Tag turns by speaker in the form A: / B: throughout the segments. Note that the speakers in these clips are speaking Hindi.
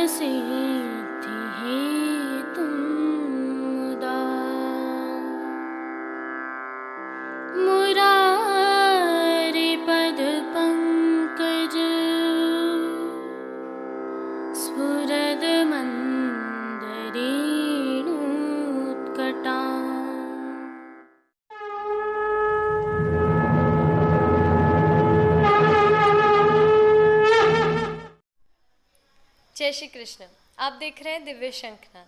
A: सिद्धि हेतुं मुदा मुरारिपद पंकज स्फुरद मंदरेणुत्कटा।
B: जय श्री कृष्ण। आप देख रहे हैं दिव्य शंखनाद।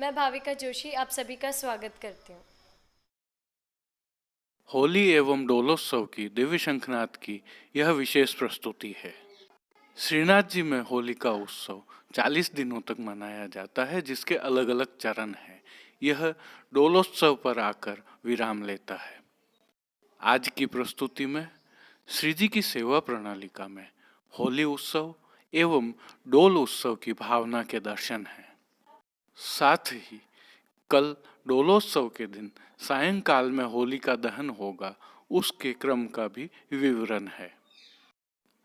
B: मैं भाविका जोशी आप सभी का स्वागत करती हूँ।
C: होली एवं डोलोत्सव की दिव्य शंखनाद की यह विशेष प्रस्तुति है। श्रीनाथ जी में होली का उत्सव 40 दिनों तक मनाया जाता है, जिसके अलग अलग चरण हैं। यह डोलोत्सव पर आकर विराम लेता है। आज की प्रस्तुति में श्री जी की सेवा प्रणालिका में होली उत्सव एवं डोल उत्सव की भावना के दर्शन हैं। साथ ही कल डोलोत्सव के दिन सायंकाल में होली का दहन होगा, उसके क्रम का भी विवरण है।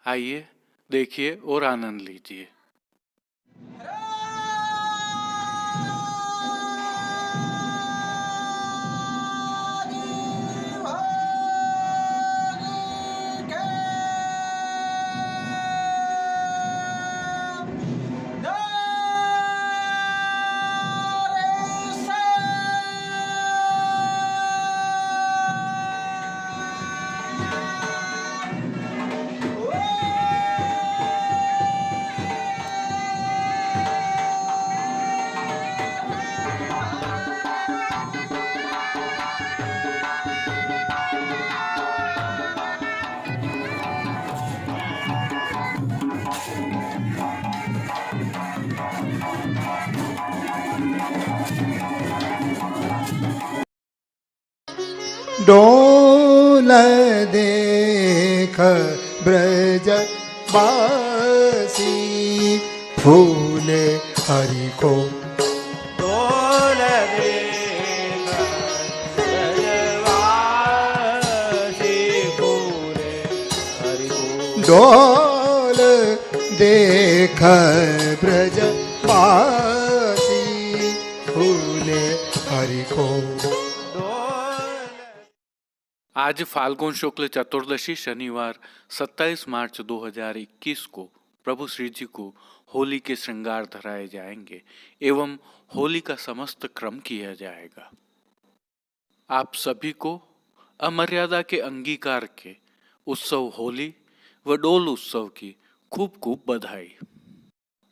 C: आइए देखिए और आनंद लीजिए।
D: डोल देख ब्रज बासी फूले हरि को।
E: डोल देख ब्रजवासी फूले हरि को।
D: डोल देख ब्रज बासी फूले हरि को।
C: आज फाल्गुन शुक्ल चतुर्दशी शनिवार 27 मार्च 2021 को प्रभु श्री जी को होली के श्रृंगार धराए जाएंगे एवं होली का समस्त क्रम किया जाएगा। आप सभी को अमर्यादा के अंगीकार के उत्सव होली व डोल उत्सव की खूब खूब बधाई।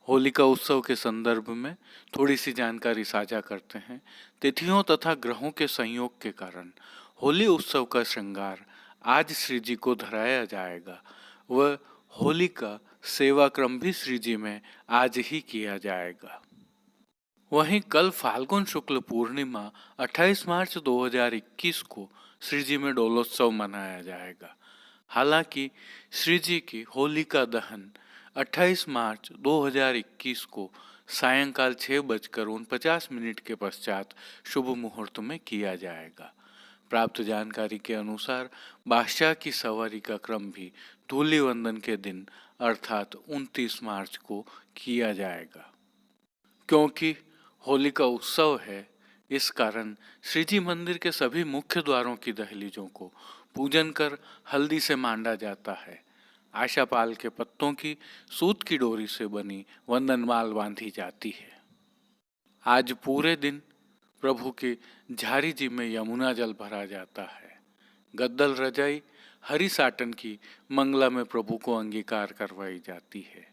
C: होली का उत्सव के संदर्भ में थोड़ी सी जानकारी साझा करते हैं। तिथियों तथा ग्रहों के संयोग के कारण होली उत्सव का श्रृंगार आज श्री जी को धराया जाएगा व होली का सेवा क्रम भी श्री जी में आज ही किया जाएगा। वहीं कल फाल्गुन शुक्ल पूर्णिमा 28 मार्च 2021 को श्री जी में डोलोत्सव मनाया जाएगा। हालांकि श्री जी की होली का दहन 28 मार्च 2021 को सायंकाल 6:49 के पश्चात शुभ मुहूर्त में किया जाएगा। प्राप्त जानकारी के अनुसार बादशाह की सवारी का क्रम भी धूलि वंदन के दिन अर्थात 29 मार्च को किया जाएगा। क्योंकि होली का उत्सव है, इस कारण श्री जी मंदिर के सभी मुख्य द्वारों की दहलीजों को पूजन कर हल्दी से मांडा जाता है। आशापाल के पत्तों की सूत की डोरी से बनी वंदनमाल बांधी जाती है। आज पूरे दिन प्रभु की झारी जी में यमुना जल भरा जाता है। गद्दल रजाई हरि साटन की मंगला में प्रभु को अंगीकार करवाई जाती है।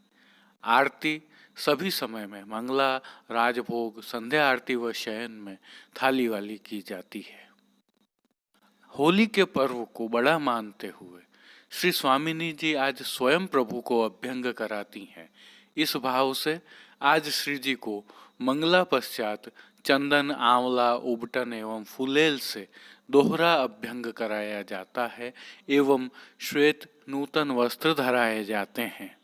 C: आरती सभी समय में मंगला, राजभोग, संध्या आरती व शयन में थाली वाली की जाती है। होली के पर्व को बड़ा मानते हुए श्री स्वामिनी जी आज स्वयं प्रभु को अभ्यंग कराती हैं। इस भाव से आज श्री जी को मंगला पश्चात चंदन, आंवला, उबटन एवं फुलेल से दोहरा अभ्यंग कराया जाता है एवं श्वेत नूतन वस्त्र धराए जाते हैं।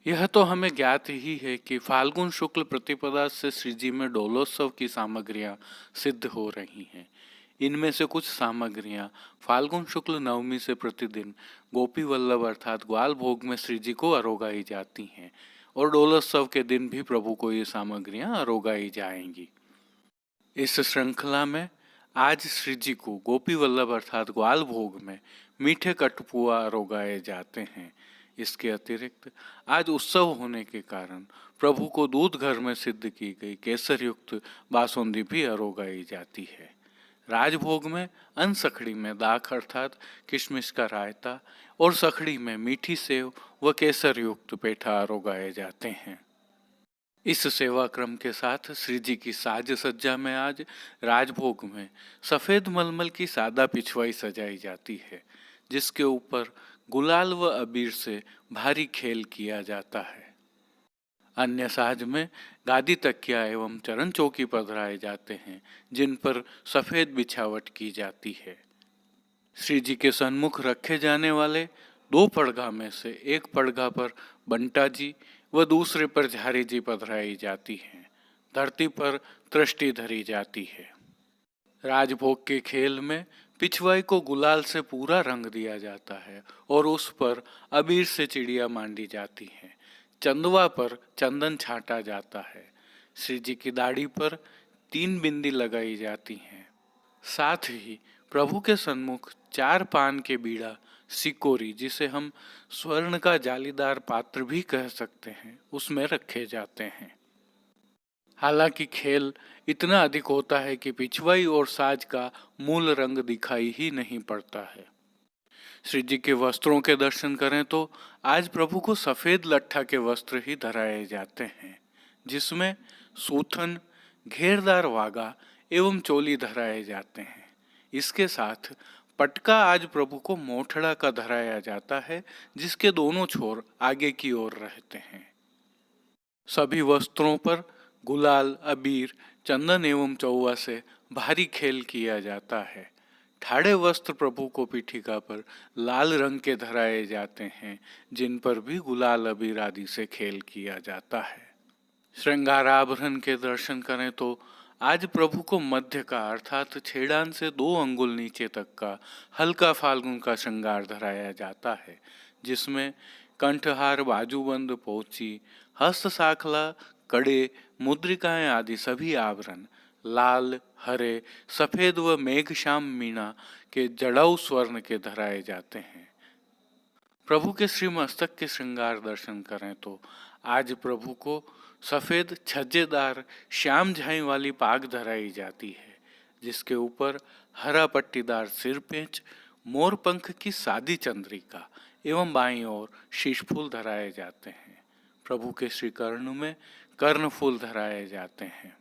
C: यह तो हमें ज्ञात ही है कि फाल्गुन शुक्ल प्रतिपदा से श्री जी में डोलोत्सव की सामग्रियां सिद्ध हो रही हैं। इनमें से कुछ सामग्रियां फाल्गुन शुक्ल नवमी से प्रतिदिन गोपी वल्लभ अर्थात ग्वाल भोग में श्री जी को अरोगाई जाती हैं और डोलोत्सव के दिन भी प्रभु को ये सामग्रियां अरोगाई जाएंगी। इस श्रृंखला में आज श्री जी को गोपी वल्लभ अर्थात ग्वाल भोग में मीठे कटपुआ अरोगाए जाते हैं। इसके अतिरिक्त आज उत्सव होने के कारण प्रभु को दूध घर में सिद्ध की गई केसर युक्त बासुंदी भी अरोगाई जाती है। राजभोग में अनसखड़ी में दाख अर्थात किशमिश का रायता और सखड़ी में मीठी सेव व केसर युक्त पेठा अरोगाए जाते हैं। इस सेवा क्रम के साथ श्री जी की साज सज्जा में आज राजभोग में सफेद मलमल की सादा पिछवाई सजाई जाती है, जिसके ऊपर गुलाल व अबीर से भारी खेल किया जाता है। अन्य साज में गादी तकिया एवं चरण चौकी पधराए जाते हैं, जिन पर सफेद बिछावट की जाती है। श्री जी के सन्मुख रखे जाने वाले 2 पड़गा में से एक पड़गा पर बंटा जी व दूसरे पर झारी जी पधराई जाती हैं। धरती पर तृष्टि धरी जाती है। राजभोग के खेल में पिछवाई को गुलाल से पूरा रंग दिया जाता है और उस पर अबीर से चिड़िया मांडी जाती है। चंदवा पर चंदन छाटा जाता है। श्री जी की दाढ़ी पर 3 बिंदी लगाई जाती हैं। साथ ही प्रभु के सन्मुख 4 पान के बीड़ा सिकोरी, जिसे हम स्वर्ण का जालीदार पात्र भी कह सकते हैं, उसमें रखे जाते हैं। हालांकि खेल इतना अधिक होता है कि पिछवाई और साज का मूल रंग दिखाई ही नहीं पड़ता है। श्री जी के वस्त्रों के दर्शन करें तो आज प्रभु को सफेद लट्ठा के वस्त्र ही धराए जाते हैं, जिसमें सूथन, घेरदार वागा एवं चोली धराए जाते हैं। इसके साथ पटका आज प्रभु को मोठड़ा का धराया जाता है, जिसके दोनों छोर आगे की ओर रहते हैं। सभी वस्त्रों पर गुलाल, अबीर, चंदन एवं चौवा से भारी खेल किया जाता है। ठाड़े वस्त्र प्रभु को पीठिका पर लाल रंग के धराए जाते हैं, जिन पर भी गुलाल, अबीर आदि से खेल किया जाता है। श्रृंगार आभरण के दर्शन करें तो आज प्रभु को मध्य का अर्थात छेड़ान से 2 अंगुल नीचे तक का हल्का फाल्गुन का श्रृंगार धराया जाता है, जिसमें कंठहार, बाजूबंद, पोची, हस्त साखला, कड़े, मुद्रिकाएं आदि सभी आभरण लाल, हरे, सफेद व मेघश्याम मीना के जड़ाऊ स्वर्ण के धराए जाते हैं। प्रभु के श्री मस्तक के श्रृंगार दर्शन करें तो आज प्रभु को सफेद छज्जेदार श्याम झाई वाली पाग धराई जाती है, जिसके ऊपर हरा पट्टीदार सिरपेंच, मोर पंख की सादी चंद्रिका एवं बाईं ओर शीशफूल धराए जाते हैं। प्रभु के श्री कर्ण में कर्णफूल धराए जाते हैं।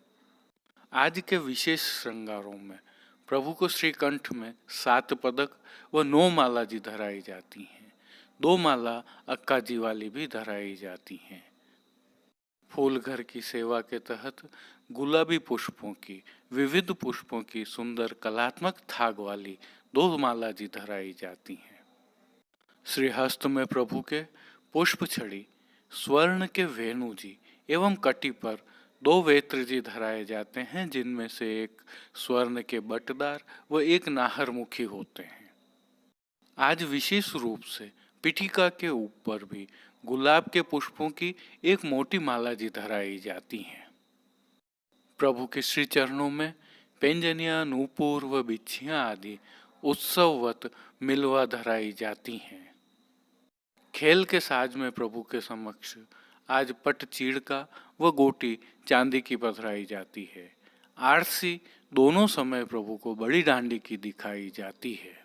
C: आज के विशेष श्रृंगारों में प्रभु को श्री कंठ में 7 पदक व 9 माला जी धराई जाती हैं। 2 माला अक्का जी वाली भी धराई जाती हैं। फूल घर की सेवा के तहत गुलाबी पुष्पों की, विविध पुष्पों की सुंदर कलात्मक थाग वाली 2 माला जी धराई जाती हैं। श्री हस्त में प्रभु के पुष्प छड़ी, स्वर्ण के वेणु जी एवं कटी पर 2 वेत्र जी धराए जाते हैं, जिनमें से एक स्वर्ण के बटदार व एक नाहरमुखी होते हैं। आज विशेष रूप से पीठिका के ऊपर भी गुलाब के पुष्पों की एक मोटी माला जी धराई जाती हैं। प्रभु के श्री चरणों में पेंजनिया, नूपुर व बिच्छियां आदि उत्सववत मिलवा धराई जाती हैं। खेल के साज में प्रभु के समक्ष आज पट चीड़का व गोटी चांदी की पधराई जाती है। आरसी दोनों समय प्रभु को बड़ी डांडी की दिखाई जाती है।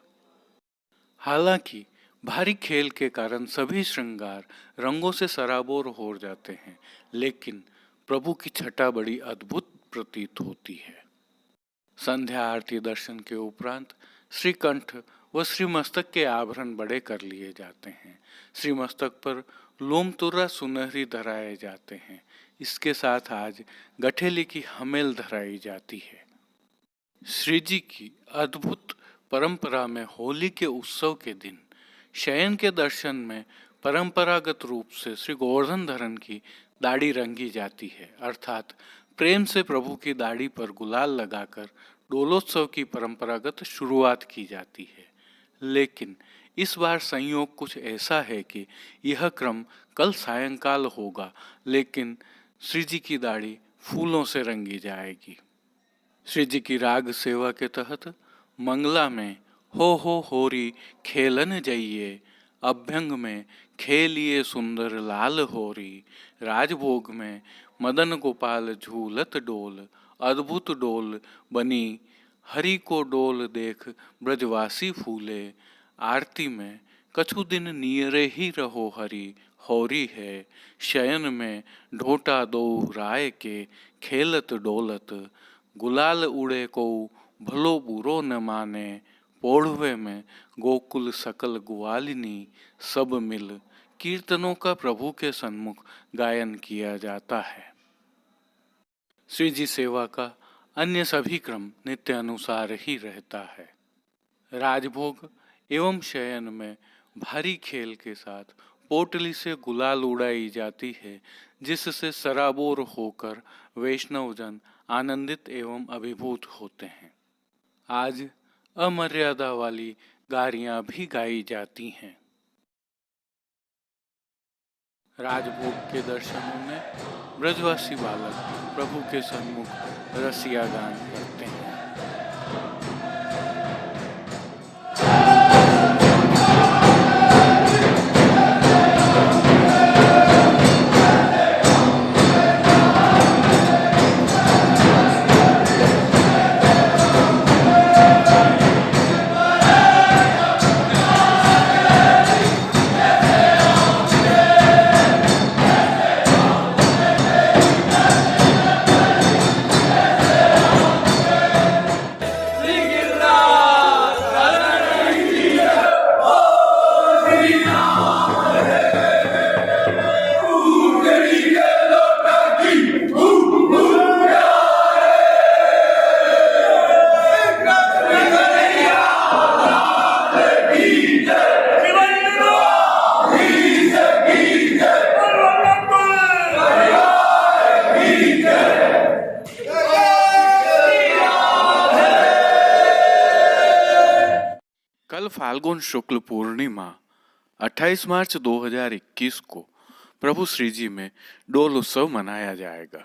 C: हालांकि भारी खेल के कारण सभी श्रृंगार रंगों से सराबोर हो जाते हैं, लेकिन प्रभु की छटा बड़ी अद्भुत प्रतीत होती है। संध्या आरती दर्शन के उपरांत श्री कंठ व श्री मस्तक के आभरण बड़े कर लिए जाते हैं। श्री मस्तक पर लोमतुर्रा सुनहरी धराए जाते हैं। इसके साथ आज गठेली की हमेल धराई जाती है। श्री जी की अद्भुत परंपरा में होली के उत्सव के दिन शयन के दर्शन में परंपरागत रूप से श्री गोवर्धन धरन की दाढ़ी रंगी जाती है, अर्थात प्रेम से प्रभु की दाढ़ी पर गुलाल लगाकर डोलोत्सव की परंपरागत शुरुआत की जाती है। लेकिन इस बार संयोग कुछ ऐसा है कि यह क्रम कल सायंकाल होगा, लेकिन श्री जी की दाढ़ी फूलों से रंगी जाएगी। श्री जी की राग सेवा के तहत मंगला में हो होरी खेलन जाइए, अभ्यंग में खेलिए सुंदर लाल होरी, राजभोग में मदन गोपाल झूलत डोल, अद्भुत डोल बनी हरि को डोल देख ब्रजवासी फूले, आरती में कछु दिन नियरे ही रहो हरि, होरी है शयन में ढोटा दो राय के, खेलत डोलत गुलाल उड़े को भलो बुरो न माने, पोढ़वे में गोकुल सकल ग्वालिनी, सब मिल कीर्तनों का प्रभु के सन्मुख गायन किया जाता है। श्री जी सेवा का अन्य सभी क्रम नित्य अनुसार ही रहता है। राजभोग एवं शयन में भारी खेल के साथ पोटली से गुलाल उड़ाई जाती है, जिससे सराबोर होकर वैष्णवजन आनंदित एवं अभिभूत होते हैं। आज अमर्यादा वाली गारियां भी गाई जाती हैं। राजभोग के दर्शनों में ब्रजवासी बालक प्रभु के सन्मुख रसिया गान करते हैं। कल फाल्गुन शुक्ल पूर्णिमा 28 मार्च 2021 को प्रभु श्री जी में डोल उत्सव मनाया जाएगा।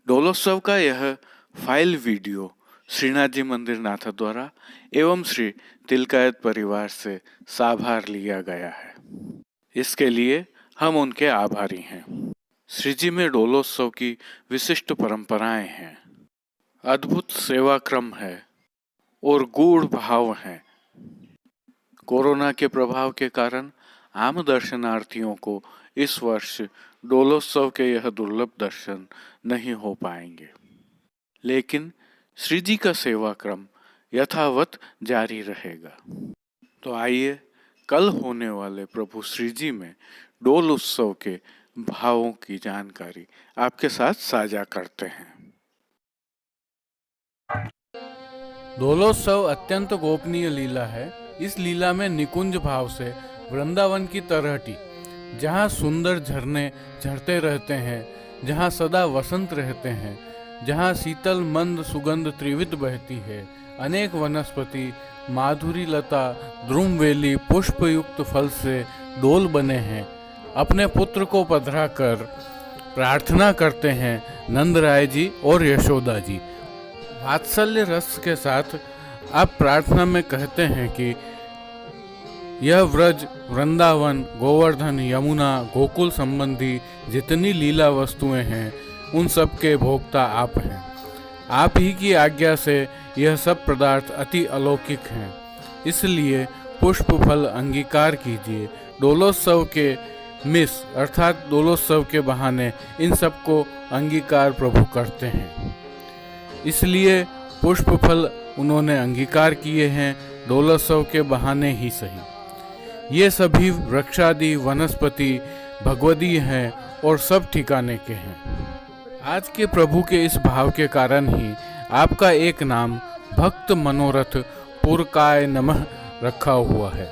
C: डोलोत्सव का यह फाइल वीडियो श्रीनाथ जी मंदिर नाथा द्वारा एवं श्री तिलकायत परिवार से साभार लिया गया है। इसके लिए हम उनके आभारी हैं। श्री जी में डोलोत्सव की विशिष्ट परंपराएं हैं, अद्भुत सेवा क्रम है और गूढ़ भाव हैं। कोरोना के प्रभाव के कारण आम दर्शनार्थियों को इस वर्ष डोलोत्सव के यह दुर्लभ दर्शन नहीं हो पाएंगे, लेकिन श्री जी का सेवा क्रम यथावत जारी रहेगा। तो आइए कल होने वाले प्रभु श्री जी में डोल उत्सव के भावों की जानकारी आपके साथ साझा करते हैं।
F: डोलोत्सव अत्यंत गोपनीय लीला है। इस लीला में निकुंज भाव से वृंदावन की तरहटी, जहाँ सुंदर झरने झरते रहते हैं, जहाँ सदा वसंत रहते हैं, जहाँ शीतल मंद सुगंध त्रिविध बहती है, अनेक वनस्पति माधुरी लता द्रुमवेली पुष्पयुक्त फल से डोल बने हैं, अपने पुत्र को पधरा कर प्रार्थना करते हैं नंद राय जी और यशोदा जी। वात्सल्य रस के साथ आप प्रार्थना में कहते हैं कि यह व्रज, वृंदावन, गोवर्धन, यमुना, गोकुल संबंधी जितनी लीला वस्तुएं हैं, उन सब के भोक्ता आप हैं। आप ही की आज्ञा से यह सब पदार्थ अति अलौकिक हैं, इसलिए पुष्प फल अंगीकार कीजिए। डोलोत्सव के मिस अर्थात डोलोत्सव के बहाने इन सबको अंगीकार प्रभु करते हैं, इसलिए पुष्प फल उन्होंने अंगीकार किए हैं, डोलोत्सव के बहाने ही सही। ये सभी वृक्षादि वनस्पति भगवदीय हैं और सब ठिकाने के हैं। आज के प्रभु के इस भाव के कारण ही आपका एक नाम भक्त मनोरथ पुरकाय नमः रखा हुआ है।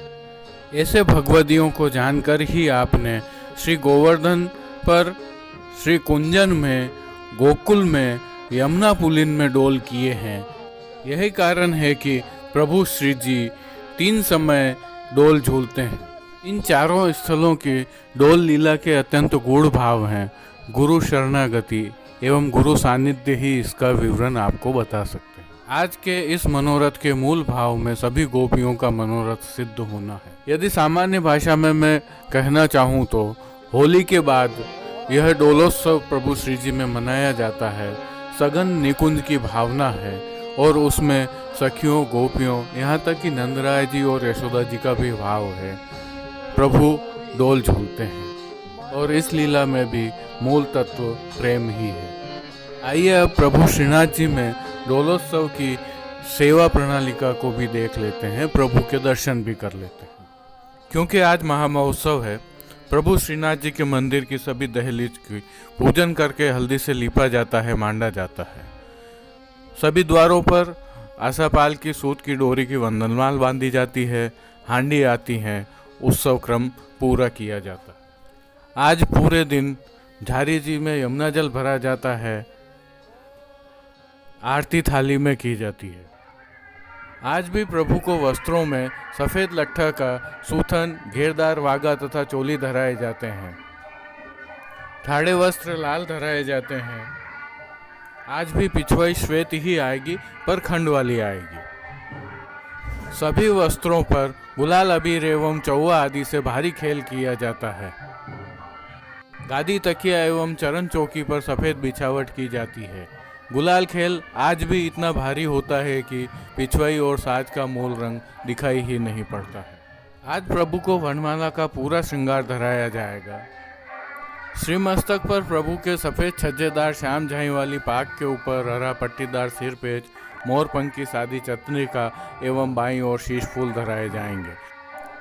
F: ऐसे भगवदियों को जानकर ही आपने श्री गोवर्धन पर, श्री कुंजन में, गोकुल में, यमुना पुलिन में डोल किए हैं। यही कारण है कि प्रभु श्री जी 3 समय डोल झूलते हैं। इन चारों स्थलों की डोल लीला के अत्यंत गूढ़ भाव हैं। गुरु शरणागति एवं गुरु सानिध्य ही इसका विवरण आपको बता सकते हैं। आज के इस मनोरथ के मूल भाव में सभी गोपियों का मनोरथ सिद्ध होना है। यदि सामान्य भाषा में मैं कहना चाहूँ तो होली के बाद यह डोलोत्सव प्रभु श्री जी में मनाया जाता है। सघन निकुंज की भावना है और उसमें सखियों, गोपियों, यहाँ तक कि नंदराय जी और यशोदा जी का भी भाव है। प्रभु डोल झूलते हैं और इस लीला में भी मूल तत्व प्रेम ही है। आइए अब प्रभु श्रीनाथ जी में डोलोत्सव की सेवा प्रणालिका को भी देख लेते हैं, प्रभु के दर्शन भी कर लेते हैं। क्योंकि आज महामहोत्सव है, प्रभु श्रीनाथ जी के मंदिर की सभी दहलीज की पूजन करके हल्दी से लीपा जाता है, मांडा जाता है। सभी द्वारों पर आशापाल की सूत की डोरी की वंदनमाल बांधी जाती है, हांडी आती हैं, उत्सव क्रम पूरा किया जाता है। आज पूरे दिन झारी जी में यमुना जल भरा जाता है, आरती थाली में की जाती है। आज भी प्रभु को वस्त्रों में सफ़ेद लट्ठा का सूथन, घेरदार वागा तथा चोली धराए जाते हैं। ठाड़े वस्त्र लाल धराए जाते हैं। आज भी पिछवाई श्वेत ही आएगी, पर खंड वाली आएगी। सभी वस्त्रों पर गुलाल, अबीर एवं चौवा आदि से भारी खेल किया जाता है। गादी, तकिया एवं चरण चौकी पर सफ़ेद बिछावट की जाती है। गुलाल खेल आज भी इतना भारी होता है कि पिछवाई और साज का मूल रंग दिखाई ही नहीं पड़ता है। आज प्रभु को वनमाला का पूरा श्रृंगार धराया जाएगा। श्री मस्तक पर प्रभु के सफ़ेद छज्जेदार श्याम झाई वाली पाग के ऊपर हरा पट्टीदार सिरपेच, मोर पंख की सादी चतनिका एवं बाईं ओर शीश फूल धराए जाएंगे।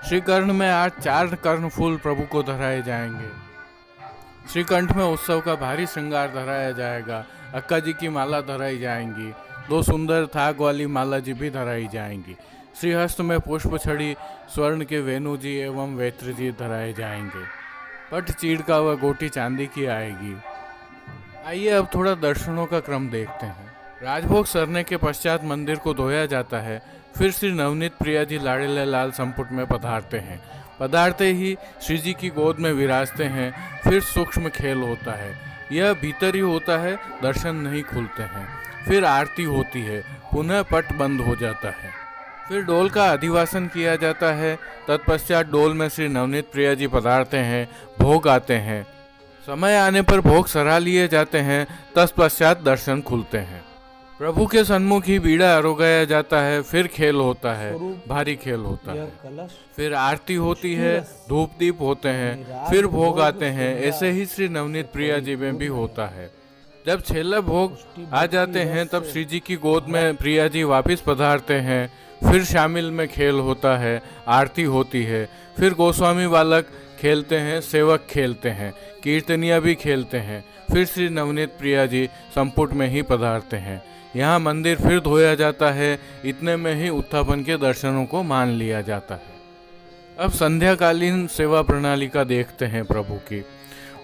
F: श्री कर्ण में आज 4 कर्ण फूल प्रभु को धराए जाएंगे। श्रीकंठ में उत्सव का भारी श्रृंगार धराया जाएगा। अक्का जी की माला धराई जाएंगी। 2 सुंदर थाग वाली माला जी भी धराई जाएंगी। श्रीहस्त में पुष्प छड़ी स्वर्ण के वेणु जी एवं वेत्र जी धराए जाएंगे। पट चीड़ का व गोटी चांदी की आएगी। आइए अब थोड़ा दर्शनों का क्रम देखते हैं। राजभोग सरने के पश्चात मंदिर को धोया जाता है। फिर श्री नवनीत प्रिया जी लाड़ीले लाल संपुट में पधारते हैं। पधारते ही श्री जी की गोद में विराजते हैं। फिर सूक्ष्म खेल होता है। यह भीतर ही होता है, दर्शन नहीं खुलते हैं। फिर आरती होती है, पुनः पट बंद हो जाता है। फिर डोल का अधिवासन किया जाता है। तत्पश्चात डोल में श्री नवनीत प्रिया जी पधारते हैं, भोग आते हैं। समय आने पर भोग सरा लिए जाते हैं। तत्पश्चात दर्शन खुलते हैं। प्रभु के सन्मुख ही बीड़ा आरोगाया जाता है। फिर खेल होता है, भारी खेल होता है। फिर आरती होती है, धूप दीप होते हैं, फिर भोग आते हैं। ऐसे ही श्री नवनीत प्रिया जी में भी होता है। जब छेला भोग आ जाते हैं तब श्री जी की गोद में प्रिया जी वापिस पधारते हैं। फिर शामिल में खेल होता है, आरती होती है। फिर गोस्वामी बालक खेलते हैं, सेवक खेलते हैं, कीर्तनिया भी खेलते हैं। फिर श्री नवनीत प्रिया जी संपुट में ही पधारते हैं। यहाँ मंदिर फिर धोया जाता है। इतने में ही उत्थापन के दर्शनों को मान लिया जाता है। अब संध्याकालीन सेवा प्रणाली का देखते हैं प्रभु की।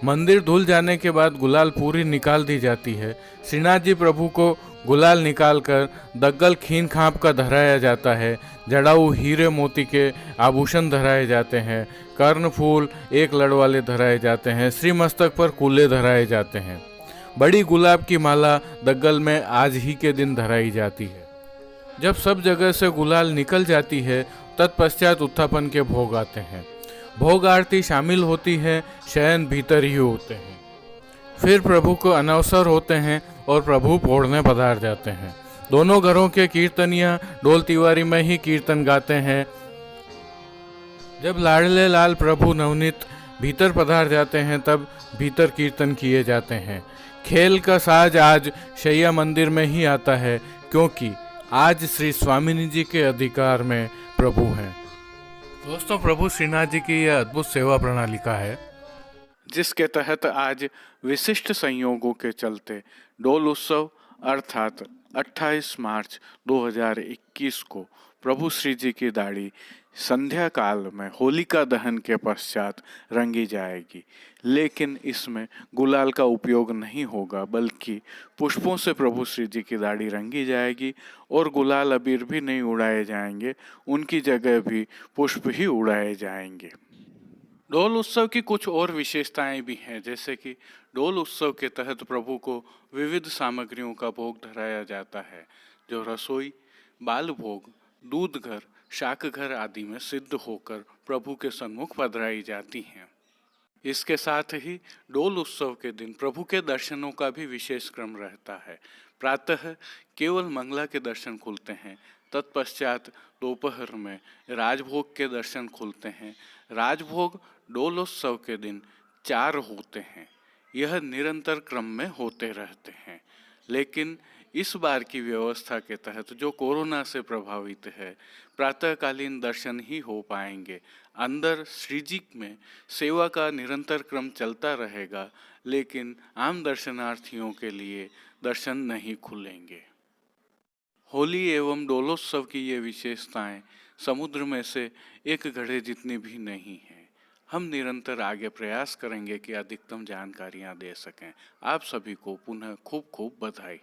F: मंदिर धुल जाने के बाद गुलाल पूरी निकाल दी जाती है। श्रीनाथ जी प्रभु को गुलाल निकालकर दग्गल खीन खाप का धराया जाता है। जड़ाऊ हीरे मोती के आभूषण धराए जाते हैं। कर्ण फूल 1 लड़ वाले धराए जाते हैं। श्री मस्तक पर कूले धराए जाते हैं। बड़ी गुलाब की माला दग्गल में आज ही के दिन धराई जाती है। जब सब जगह से गुलाल निकल जाती है तत्पश्चात उत्थापन के भोग आते हैं। भोग आरती शामिल होती है, शयन भीतर ही होते हैं। फिर प्रभु को अनवसर होते हैं और प्रभु पौड़ने पधार जाते हैं। दोनों घरों के कीर्तनिया ढोल तिवारी में ही कीर्तन गाते हैं। जब लाडले लाल प्रभु नवनीत भीतर पधार जाते हैं तब भीतर कीर्तन किए जाते हैं। खेल का साज आज शैया मंदिर में ही आता है, क्योंकि आज श्री स्वामिनी जी के अधिकार में प्रभु हैं। दोस्तों, प्रभु श्रीनाथ जी की यह अद्भुत सेवा प्रणालिका है,
C: जिसके तहत आज विशिष्ट संयोगों के चलते डोल उत्सव अर्थात 28 मार्च 2021 को प्रभु श्री जी की दाढ़ी संध्या काल में होलिका दहन के पश्चात रंगी जाएगी, लेकिन इसमें गुलाल का उपयोग नहीं होगा, बल्कि पुष्पों से प्रभु श्री जी की दाढ़ी रंगी जाएगी और गुलाल अबीर भी नहीं उड़ाए जाएंगे, उनकी जगह भी पुष्प ही उड़ाए जाएंगे। डोल उत्सव की कुछ और विशेषताएं भी हैं, जैसे कि डोल उत्सव के तहत प्रभु को विविध सामग्रियों का भोग धराया जाता है, जो रसोई, बाल भोग, दूध घर, शाक घर आदि में सिद्ध होकर प्रभु के सन्मुख पधराई जाती हैं। इसके साथ ही डोल उत्सव के दिन प्रभु के दर्शनों का भी विशेष क्रम रहता है। प्रातः केवल मंगला के दर्शन खुलते हैं, तत्पश्चात दोपहर में राजभोग के दर्शन खुलते हैं। राजभोग डोलोत्सव के दिन 4 होते हैं। यह निरंतर क्रम में होते रहते हैं, लेकिन इस बार की व्यवस्था के तहत जो कोरोना से प्रभावित है, प्रातःकालीन दर्शन ही हो पाएंगे। अंदर श्री जी में सेवा का निरंतर क्रम चलता रहेगा, लेकिन आम दर्शनार्थियों के लिए दर्शन नहीं खुलेंगे। होली एवं डोलोत्सव की ये विशेषताएं समुद्र में से एक घड़े जितनी भी नहीं हैं। हम निरंतर आगे प्रयास करेंगे कि अधिकतम जानकारियां दे सकें। आप सभी को पुनः खूब खूब बधाई।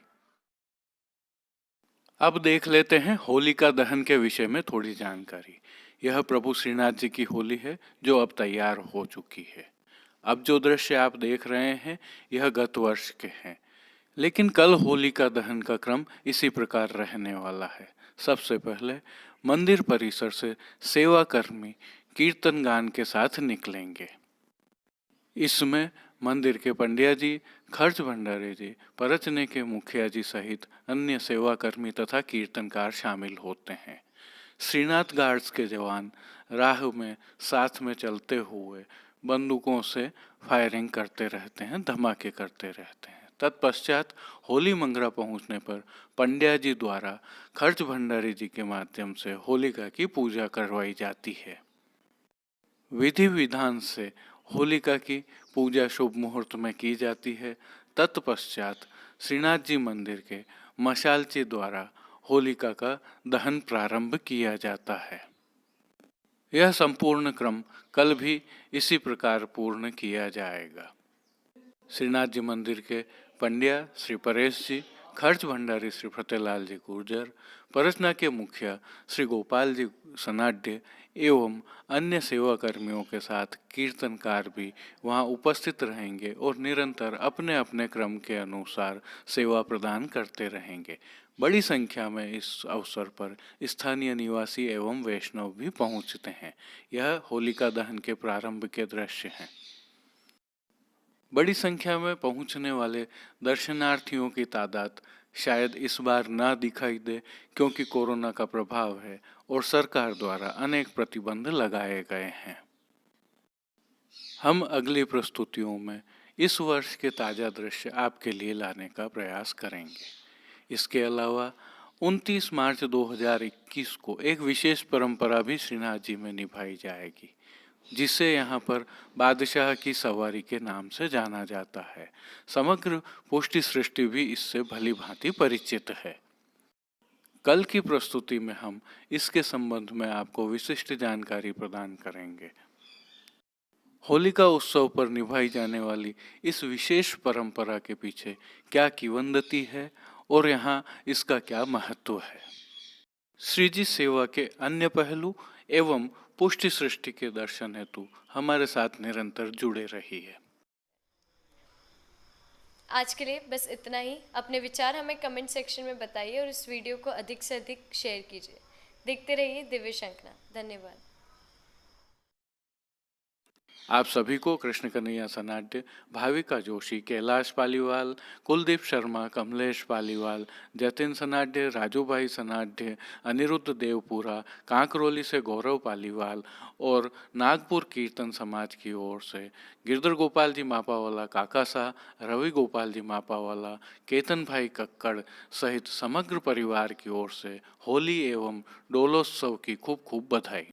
C: अब देख लेते हैं होलिका दहन के विषय में थोड़ी जानकारी। यह प्रभु श्रीनाथ जी की होली है, जो अब तैयार हो चुकी है। अब जो दृश्य आप देख रहे हैं, यह गत वर्ष के हैं, लेकिन कल होलिका दहन का क्रम इसी प्रकार रहने वाला है। सबसे पहले मंदिर परिसर से सेवाकर्मी कीर्तन गान के साथ निकलेंगे। इसमें मंदिर के पंडिया जी, खर्च भंडारे जी, परचने के मुखिया जी सहित अन्य सेवाकर्मी तथा कीर्तनकार शामिल होते हैं। श्रीनाथ गार्ड्स के जवान राह में साथ में चलते हुए बंदूकों से फायरिंग करते रहते हैं, धमाके करते रहते हैं। तत्पश्चात होली मंगरा पहुंचने पर पंड्या जी द्वारा खर्च भंडारी जी के माध्यम से होलिका की पूजा करवाई जाती है। विधि विधान से होलिका की पूजा शुभ मुहूर्त में की जाती है। तत्पश्चात श्रीनाथ जी मंदिर के मशालची द्वारा होलिका का दहन प्रारंभ किया जाता है। यह संपूर्ण क्रम कल भी इसी प्रकार पूर्ण किया जाएगा। श्रीनाथ जी मंदिर के पंड्या श्री परेश जी, खर्च भंडारी श्री फतेहलाल जी गुर्जर, परचना के मुखिया श्री गोपाल जी सनाड्य एवं अन्य सेवाकर्मियों के साथ कीर्तनकार भी वहां उपस्थित रहेंगे और निरंतर अपने अपने क्रम के अनुसार सेवा प्रदान करते रहेंगे। बड़ी संख्या में इस अवसर पर स्थानीय निवासी एवं वैष्णव भी पहुंचते हैं। यह होलिका दहन के प्रारंभ के दृश्य हैं। बड़ी संख्या में पहुंचने वाले दर्शनार्थियों की तादाद शायद इस बार ना दिखाई दे, क्योंकि कोरोना का प्रभाव है और सरकार द्वारा अनेक प्रतिबंध लगाए गए हैं। हम अगली प्रस्तुतियों में इस वर्ष के ताज़ा दृश्य आपके लिए लाने का प्रयास करेंगे। इसके अलावा 29 मार्च 2021 को एक विशेष परंपरा भी श्रीनाथ जी में निभाई जाएगी, जिसे यहाँ पर बादशाह की सवारी के नाम से जाना जाता है। समग्र पुष्टि सृष्टि भी इससे भली भांति परिचित है। कल की प्रस्तुति में हम इसके संबंध में आपको विशिष्ट जानकारी प्रदान करेंगे। होलिका उत्सव पर निभाई जाने वाली इस विशेष परंपरा के पीछे क्या किंवदंती है और यहाँ इसका क्या महत्व है। श्री जी सेवा के अन्य पहलू एवं पुष्टि सृष्टि के दर्शन हेतु हमारे साथ निरंतर जुड़े रहिए।
B: आज के लिए बस इतना ही। अपने विचार हमें कमेंट सेक्शन में बताइए और इस वीडियो को अधिक से अधिक शेयर कीजिए। देखते रहिए दिव्य शंखनाद। धन्यवाद।
C: आप सभी को कृष्ण कन्हैया सनाड्य, भाविका जोशी, कैलाश पालीवाल, कुलदीप शर्मा, कमलेश पालीवाल, जतिन सनाड्य, राजू भाई सनाड्य, अनिरुद्ध देवपुरा, कांकरोली से गौरव पालीवाल और नागपुर कीर्तन समाज की ओर से गिरधर गोपाल जी मापावाला, काकासा, रवि गोपाल जी मापावाला, केतन भाई कक्कड़ सहित समग्र परिवार की ओर से होली एवं डोलोत्सव की खूब खूब बधाई।